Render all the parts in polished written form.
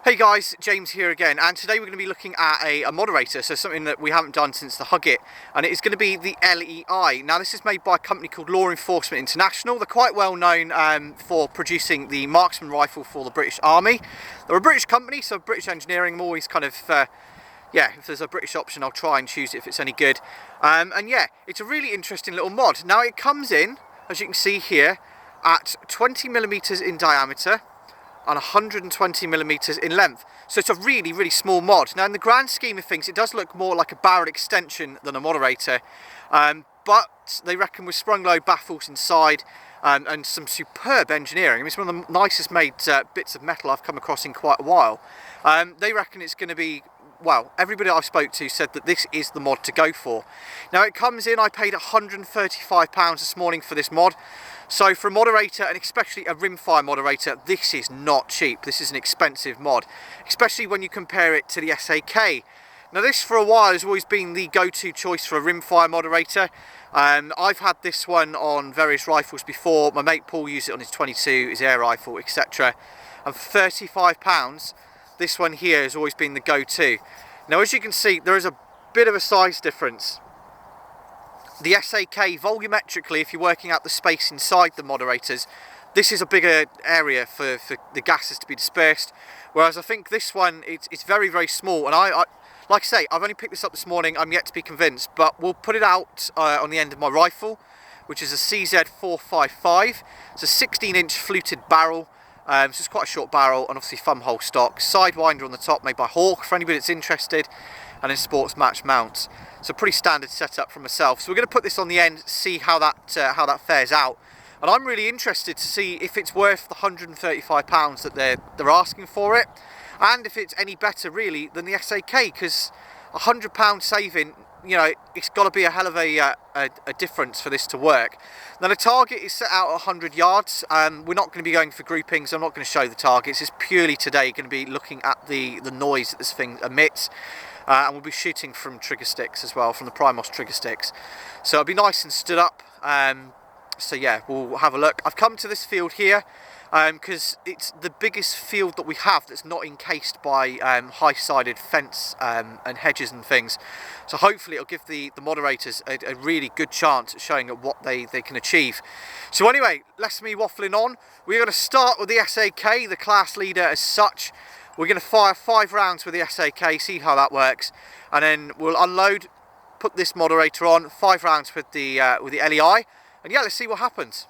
Hey guys, James here again, and today we're going to be looking at a moderator, so something that we haven't done since the Hugget, and it is going to be the LEI. Now this is made by a company called Law Enforcement International. They're quite well known for producing the marksman rifle for the British Army. They're a British company, so British engineering. I'm always kind of, yeah, if there's a British option I'll try and choose it if it's any good. And yeah, it's a really interesting little mod. Now it comes in, as you can see here, at 20mm in diameter and 120mm in length. So it's a really, really small mod. Now in the grand scheme of things, it does look more like a barrel extension than a moderator, but they reckon with sprung load baffles inside and some superb engineering. I mean, it's one of the nicest made bits of metal I've come across in quite a while. They reckon it's going to be, well, everybody I spoke to said that this is the mod to go for. Now it comes in, I paid £135 this morning for this mod. So for a moderator, and especially a rimfire moderator, this is not cheap. This is an expensive mod, especially when you compare it to the SAK. Now this for a while has always been the go-to choice for a rimfire moderator. I've had this one on various rifles before. My mate Paul used it on his 22, his air rifle, etc. And for £35, this one here has always been the go-to. Now as you can see, there is a bit of a size difference. The SAK, volumetrically, if you're working out the space inside the moderators, this is a bigger area for the gases to be dispersed, whereas I think this one, it's very, very small. And I like I say, I've only picked this up this morning, I'm yet to be convinced, but we'll put it out on the end of my rifle, which is a CZ455. It's a 16-inch fluted barrel. So it's quite a short barrel, and obviously thumb hole stock. Sidewinder on the top, made by Hawk, for anybody that's interested, and then sports match mounts. So pretty standard setup from myself. So we're going to put this on the end, see how that fares out. And I'm really interested to see if it's worth the £135 that they're asking for it, and if it's any better really than the SAK, because £100 saving, you know, it's got to be a hell of a difference for this to work. Now the target is set out at 100 yards. We're not going to be going for groupings. I'm not going to show the targets. It's purely today going to be looking at the noise that this thing emits. And we'll be shooting from trigger sticks as well, from the Primos trigger sticks. So it'll be nice and stood up. So yeah, we'll have a look. I've come to this field here because it's the biggest field that we have that's not encased by high-sided fence and hedges and things. So hopefully it'll give the moderators a really good chance at showing at what they can achieve. So anyway, less me waffling on. We're going to start with the SAK, the class leader as such. We're going to fire 5 rounds with the SAK, see how that works, and then we'll unload, put this moderator on, 5 rounds with the LEI, and yeah, let's see what happens.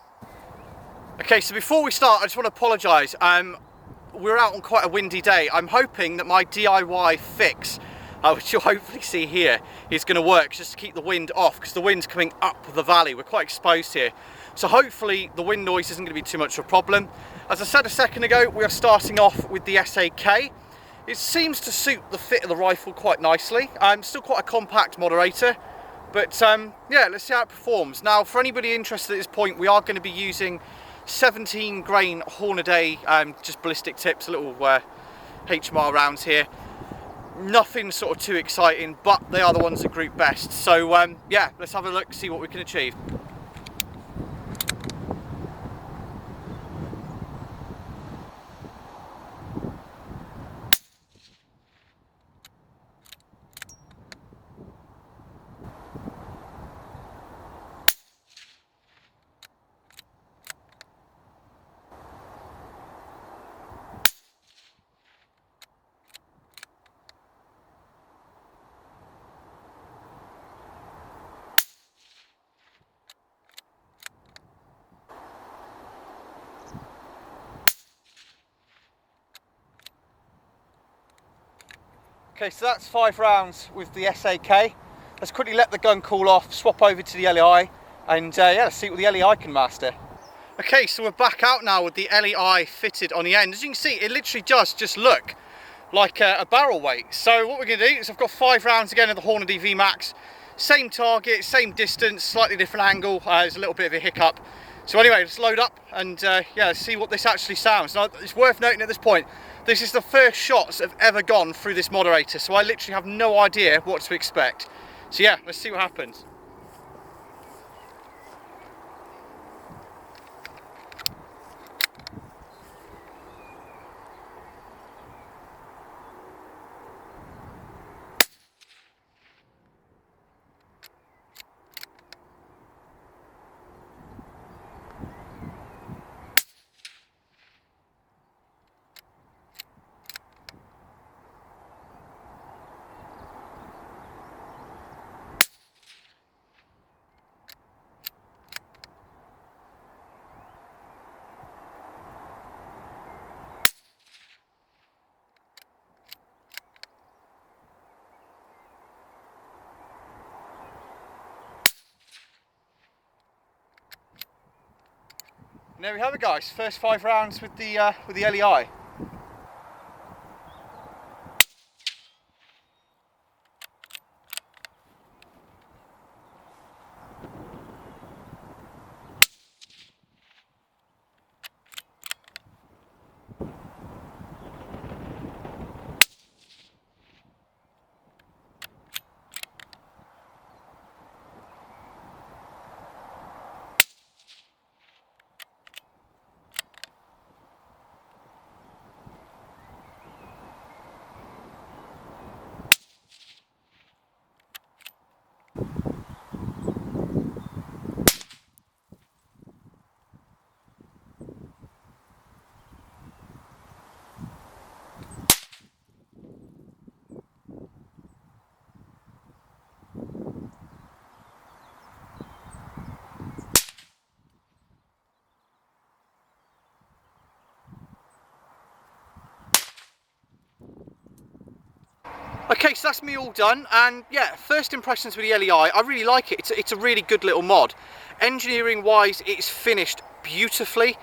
Okay, so before we start, I just want to apologise. We're out on quite a windy day. I'm hoping that my DIY fix, which you'll hopefully see here, is going to work just to keep the wind off, because the wind's coming up the valley. We're quite exposed here. So hopefully the wind noise isn't going to be too much of a problem. As I said a second ago, we are starting off with the SAK. It seems to suit the fit of the rifle quite nicely. Still quite a compact moderator, but yeah, let's see how it performs. Now, for anybody interested at this point, we are going to be using 17 grain Hornady, just ballistic tips, little HMR rounds here. Nothing sort of too exciting, but they are the ones that group best. So yeah, let's have a look, see what we can achieve. Okay, so that's 5 rounds with the SAK. Let's quickly let the gun cool off, swap over to the LEI, and yeah, let's see what the LEI can master. Okay, so we're back out now with the LEI fitted on the end. As you can see, it literally does just look like a barrel weight. So what we're going to do is I've got 5 rounds again of the Hornady VMAX. Same target, same distance, slightly different angle. There's a little bit of a hiccup. So anyway, let's load up and yeah, let's see what this actually sounds. Now, it's worth noting at this point, this is the first shots that have ever gone through this moderator, so I literally have no idea what to expect. So yeah, let's see what happens. And there we have it, guys. First 5 rounds with the LEI. Okay, so that's me all done, and yeah, first impressions with the LEI, I really like it. It's a really good little mod. Engineering wise, it's finished beautifully.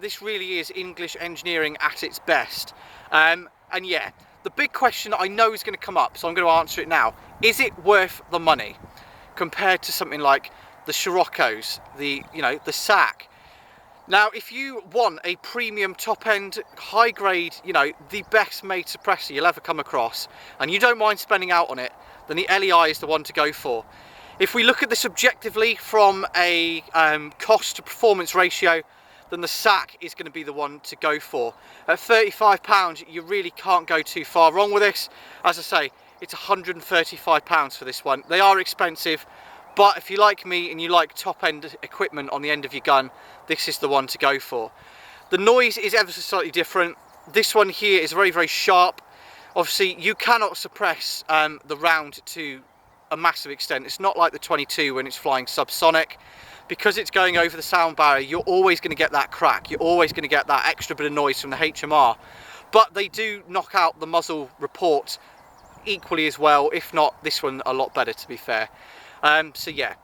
This really is English engineering at its best. And yeah, the big question that I know is going to come up, so I'm going to answer it now. Is it worth the money compared to something like the Scirocco's, the SAK? Now, if you want a premium top-end, high-grade, the best made suppressor you'll ever come across, and you don't mind spending out on it, then the LEI is the one to go for. If we look at this objectively from a cost to performance ratio, then the SAK is going to be the one to go for. At £35, you really can't go too far wrong with this. As I say, it's £135 for this one. They are expensive. But if you like me and you like top-end equipment on the end of your gun, this is the one to go for. The noise is ever so slightly different. This one here is very, very sharp. Obviously, you cannot suppress the round to a massive extent. It's not like the 22 when it's flying subsonic. Because it's going over the sound barrier, you're always going to get that crack. You're always going to get that extra bit of noise from the HMR. But they do knock out the muzzle report equally as well, if not this one a lot better, to be fair. So yeah,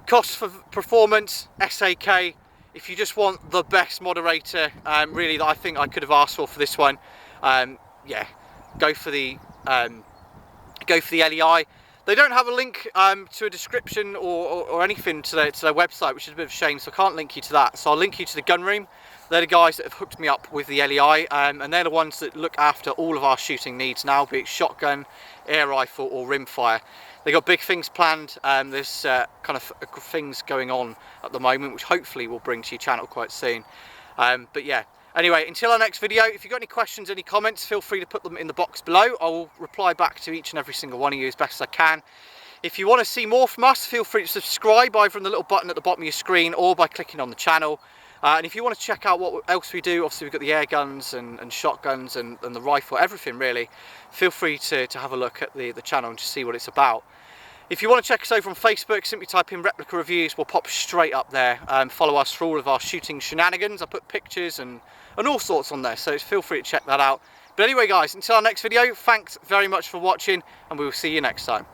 cost for performance, SAK. If you just want the best moderator, really, that I think I could have asked for this one, yeah, go for the LEI. They don't have a link to a description or anything to their website, which is a bit of a shame, so I can't link you to that. So I'll link you to the gun room. They're the guys that have hooked me up with the LEI, and they're the ones that look after all of our shooting needs now, be it shotgun, air rifle or rimfire. They've got big things planned. There's kind of things going on at the moment, which hopefully will bring to your channel quite soon. But yeah, anyway, until our next video, if you've got any questions, any comments, feel free to put them in the box below. I will reply back to each and every single one of you as best as I can. If you want to see more from us, feel free to subscribe either on the little button at the bottom of your screen or by clicking on the channel. And if you want to check out what else we do, obviously we've got the air guns and shotguns and the rifle, everything really, feel free to have a look at the channel and just see what it's about. If you want to check us over on Facebook, simply type in Replica Reviews, we'll pop straight up there. Follow us for all of our shooting shenanigans. I put pictures and all sorts on there, so feel free to check that out. But anyway guys, until our next video, thanks very much for watching, and we will see you next time.